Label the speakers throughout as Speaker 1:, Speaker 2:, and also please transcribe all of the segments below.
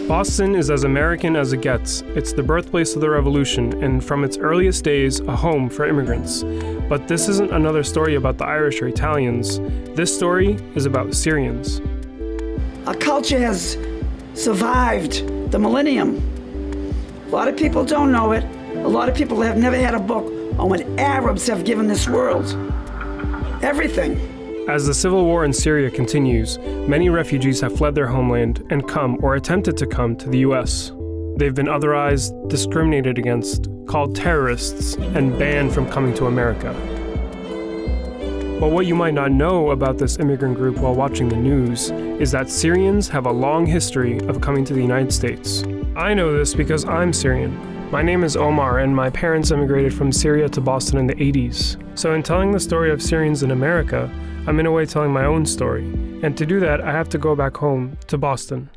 Speaker 1: Boston is as American as it gets. It's the birthplace of the Revolution, and from its earliest days, a home for immigrants. But this isn't another story about the Irish or Italians. This story is about Syrians.
Speaker 2: Our culture has survived the millennium. A lot of people don't know it. A lot of people have never had a book on what Arabs have given this world. Everything.
Speaker 1: As the civil war in Syria continues, many refugees have fled their homeland and come or attempted to come to the US. They've been otherized, discriminated against, called terrorists, and banned from coming to America. But what you might not know about this immigrant group while watching the news is that Syrians have a long history of coming to the United States. I know this because I'm Syrian. My name is Omar, and my parents immigrated from Syria to Boston in the 80s. So in telling the story of Syrians in America, I'm in a way telling my own story, and to do that, I have to go back home to Boston.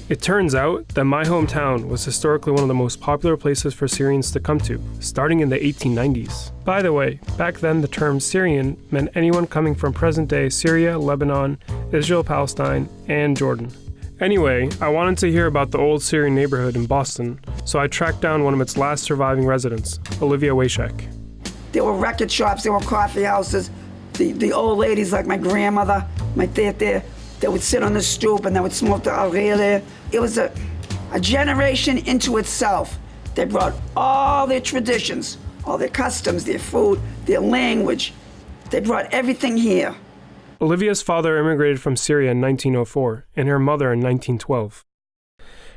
Speaker 1: It turns out that my hometown was historically one of the most popular places for Syrians to come to, starting in the 1890s. By the way, back then the term Syrian meant anyone coming from present-day Syria, Lebanon, Israel, Palestine, and Jordan. Anyway, I wanted to hear about the old Syrian neighborhood in Boston, so I tracked down one of its last surviving residents, Olivia Wayshek.
Speaker 2: There were record shops, there were coffee houses. The old ladies like my grandmother, my tete, they would sit on the stoop and they would smoke the algea there. It was a generation into itself. They brought all their traditions, all their customs, their food, their language. They brought everything here.
Speaker 1: Olivia's father immigrated from Syria in 1904 and her mother in 1912.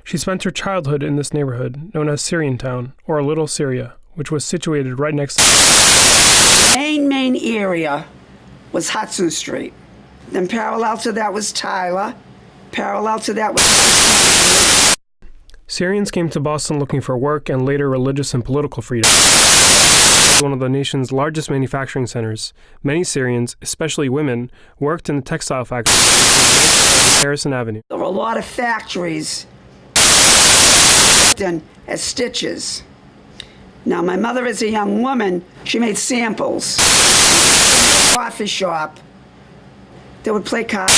Speaker 1: She spent her childhood in this neighborhood known as Syrian Town, or Little Syria, which was situated right next to
Speaker 2: main area was Hudson Street. Then parallel to that was Tyler. Parallel to that was...
Speaker 1: Syrians came to Boston looking for work and later religious and political freedom. One of the nation's largest manufacturing centers, many Syrians, especially women, worked in the textile factory on Harrison Avenue.
Speaker 2: There were a lot of factories as stitches. Now, my mother, as a young woman, she made samples. Coffee shop. They would play cards.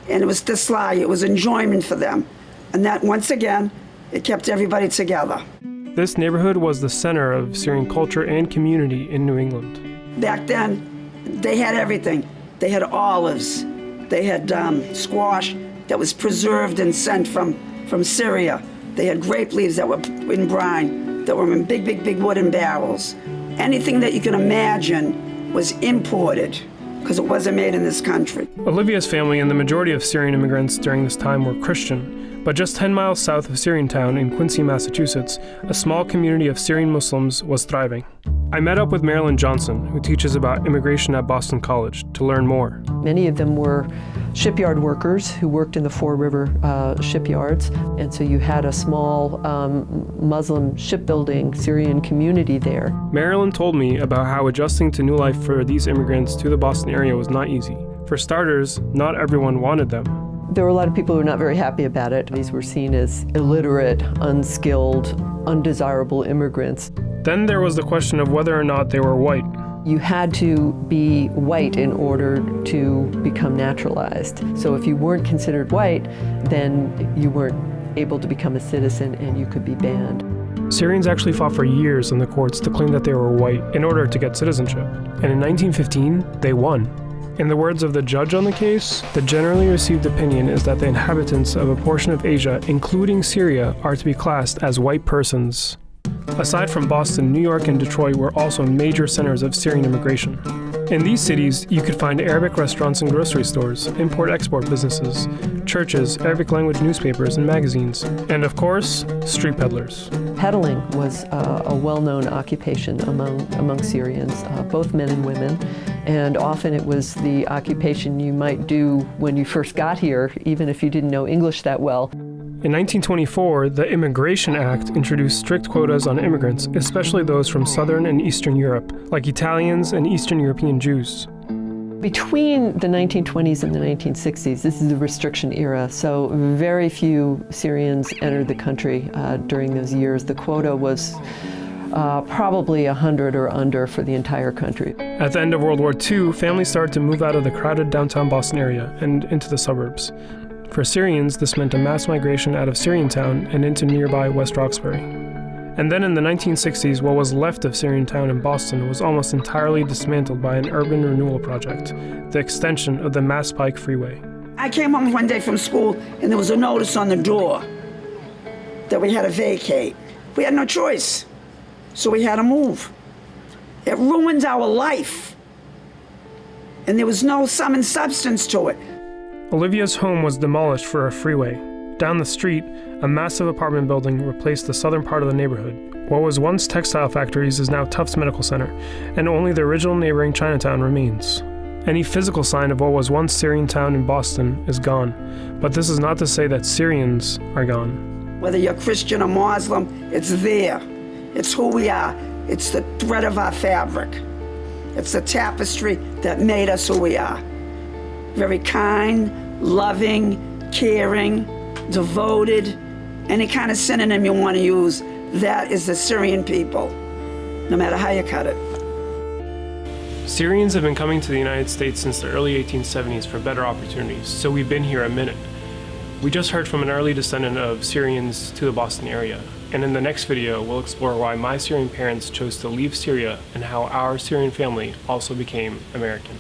Speaker 2: And it was dislike, it was enjoyment for them. And that, once again, it kept everybody together.
Speaker 1: This neighborhood was the center of Syrian culture and community in New England.
Speaker 2: Back then, they had everything. They had olives. They had squash that was preserved and sent from Syria. They had grape leaves that were in brine, that were in big wooden barrels. Anything that you can imagine was imported because it wasn't made in this country.
Speaker 1: Olivia's family and the majority of Syrian immigrants during this time were Christian, but just 10 miles south of Syrian Town in Quincy, Massachusetts, a small community of Syrian Muslims was thriving. I met up with Marilyn Johnson, who teaches about immigration at Boston College, to learn more.
Speaker 3: Many of them were shipyard workers who worked in the Four River shipyards, and so you had a small Muslim shipbuilding Syrian community there.
Speaker 1: Marilyn told me about how adjusting to new life for these immigrants to the Boston area was not easy. For starters, not everyone wanted them.
Speaker 3: There were a lot of people who were not very happy about it. These were seen as illiterate, unskilled, undesirable immigrants.
Speaker 1: Then there was the question of whether or not they were white.
Speaker 3: You had to be white in order to become naturalized. So if you weren't considered white, then you weren't able to become a citizen and you could be banned.
Speaker 1: Syrians actually fought for years in the courts to claim that they were white in order to get citizenship. And in 1915, they won. In the words of the judge on the case, the generally received opinion is that the inhabitants of a portion of Asia, including Syria, are to be classed as white persons. Aside from Boston, New York and Detroit were also major centers of Syrian immigration. In these cities, you could find Arabic restaurants and grocery stores, import-export businesses, churches, Arabic language newspapers and magazines, and of course, street peddlers.
Speaker 3: Peddling was a well-known occupation among Syrians, both men and women, and often it was the occupation you might do when you first got here, even if you didn't know English that well.
Speaker 1: In 1924, the Immigration Act introduced strict quotas on immigrants, especially those from Southern and Eastern Europe, like Italians and Eastern European Jews.
Speaker 3: Between the 1920s and the 1960s, this is the restriction era, so very few Syrians entered the country during those years. The quota was probably 100 or under for the entire country.
Speaker 1: At the end of World War II, families started to move out of the crowded downtown Boston area and into the suburbs. For Syrians, this meant a mass migration out of Syriantown and into nearby West Roxbury. And then in the 1960s, what was left of Syriantown in Boston was almost entirely dismantled by an urban renewal project, the extension of the Mass Pike Freeway.
Speaker 2: I came home one day from school and there was a notice on the door that we had to vacate. We had no choice, so we had to move. It ruined our life, and there was no sum and substance to it.
Speaker 1: Olivia's home was demolished for a freeway. Down the street, a massive apartment building replaced the southern part of the neighborhood. What was once textile factories is now Tufts Medical Center, and only the original neighboring Chinatown remains. Any physical sign of what was once Syriantown in Boston is gone, but this is not to say that Syrians are gone.
Speaker 2: Whether you're Christian or Muslim, it's there. It's who we are. It's the thread of our fabric. It's the tapestry that made us who we are. Very kind, loving, caring, devoted, any kind of synonym you want to use, that is the Syrian people, no matter how you cut it.
Speaker 1: Syrians have been coming to the United States since the early 1870s for better opportunities, so we've been here a minute. We just heard from an early descendant of Syrians to the Boston area, and in the next video, we'll explore why my Syrian parents chose to leave Syria and how our Syrian family also became American.